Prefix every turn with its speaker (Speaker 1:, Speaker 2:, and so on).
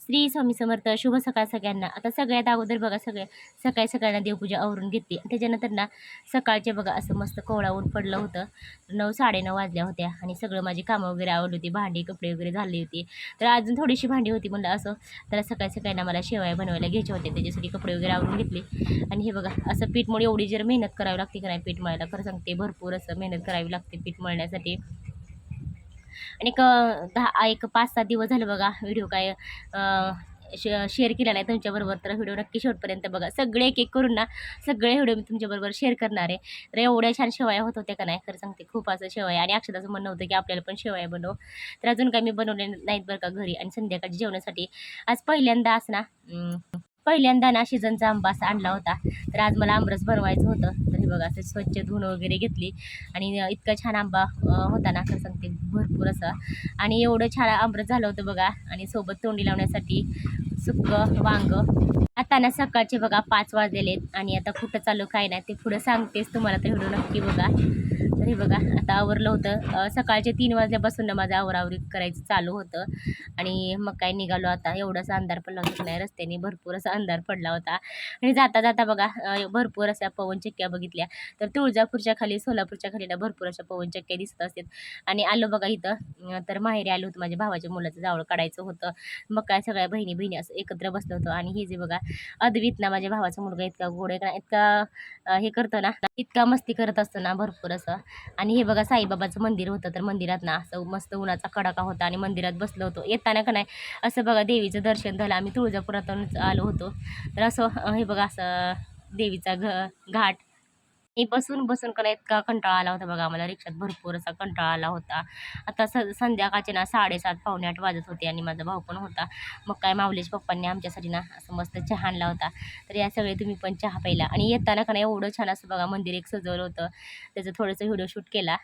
Speaker 1: श्री स्वामी समर्थ. शुभ सकाळ सगळ्यांना. आता सगळ्यात अगोदर बघा सकाळी सकाळी देवपूजा आवरून घेतली. त्याच्यानंतर ना सकाळचे बघा असं मस्त कोवळा ऊन पडलं होतं. 9:30 वाजल्या होत्या आणि सगळं माझी कामं वगैरे आवडली होती. भांडी कपडे वगैरे झाली होती. तर अजून थोडीशी भांडी होती म्हणलं असं. तर सकाळी सकाळी ना मला शेवया बनवायला घ्यायच्या होत्या. त्याच्यासाठी कपडे वगैरे आवरून घेतले. आणि हे बघा असं पीठ मळून एवढी जर मेहनत करावी लागते का नाही पीठ मळायला, खरं सांगते भरपूर असं मेहनत करावी लागते पीठ मळण्यासाठी. आणि एक 5-7 दिवस झालं बघा व्हिडिओ काय शेअर केला नाही तुमच्याबरोबर. तर व्हिडिओ नक्की शेवटपर्यंत बघा. सगळे एक करून ना सगळे व्हिडिओ मी तुमच्याबरोबर शेअर करणार आहे. तर एवढ्या छान शेवया होत होत्या का नाही, खरं सांगते खूप असं शेवया. आणि अक्षताचं म्हणणं होतं की आपल्याला पण शेवया बनव. तर अजून काही मी बनवले नाहीत बरं का घरी. आणि संध्याकाळच्या जेवणासाठी आज पहिल्यांदा ना सीझनचा आंबा असा आणला होता. तर आज मला आमरस बनवायचं होतं. तर हे बघा असं स्वच्छ धुणं वगैरे घेतली. आणि इतका छान आंबा होता ना, खरं सांगते भरपूर असा. आणि एवढं छान आमरस झालं होतं बघा. आणि सोबत तोंडी लावण्यासाठी सुक्कं वांग. आता ना सकाळचे बघा 5 वाजलेले आहेत. आणि आता कुठं चालू काय नाही ते पुढं सांगतेच तुम्हाला. तर व्हिडिओ नक्की बघा. तर हे बघा आता आवरलं होतं. सकाळचे 3 वाजल्यापासून ना माझं आवरावरी करायचं चालू होतं. आणि मग काय निघालो आता. एवढासा अंधार पडला होता नाही रस्त्याने, भरपूर असा अंधार पडला होता. आणि जाता जाता बघा भरपूर अशा पवनचक्क्या बघितल्या. तर तुळजापूरच्या खाली सोलापूरच्या खाली ना भरपूर अशा पवनचक्क्या दिसत असतात. आणि आलो बघा इथं. तर माहेरी आलो होतं, माझ्या भावाच्या मुलाचं जावळ काढायचं होतं. मग काय सगळ्या बहिणी बहिणी असं एकत्र बसलो होतो. आणि हे जे बघा अद्वित ना माझ्या भावाचा मुलगा इतका गोड आहे का, इतका हे करतो ना, इतका मस्ती करत असतो ना भरपूर असं. आणि हे बघा साईबाबाचं मंदिर होतं. तर मंदिरात ना असं मस्त उन्हाचा कडाका होता आणि मंदिरात बसलो होतो. येताना का नाही असं बघा देवीचं दर्शन झालं. आम्ही तुळजापुरातूनच आलो होतो. तर असं हे बघा असं देवीचा घाट. मी बसून बसून का नाही इतका कंटाळा आला होता बघा आम्हाला. रिक्षात भरपूर असा कंटाळा आला होता. आता संध्याकाळचे ना 7:30 पावणे 8 वाजत होते. आणि माझा भाऊ पण होता. मग काय माऊलीच्या पप्पांनी आमच्यासाठी ना असं मस्त चहा आणला होता. तर या सगळे तुम्ही पण चहा प्यायला. आणि येताना का नाही एवढं छान असं बघा मंदिर एक सजवलं होतं. त्याचं थोडंसं व्हिडिओ शूट केला.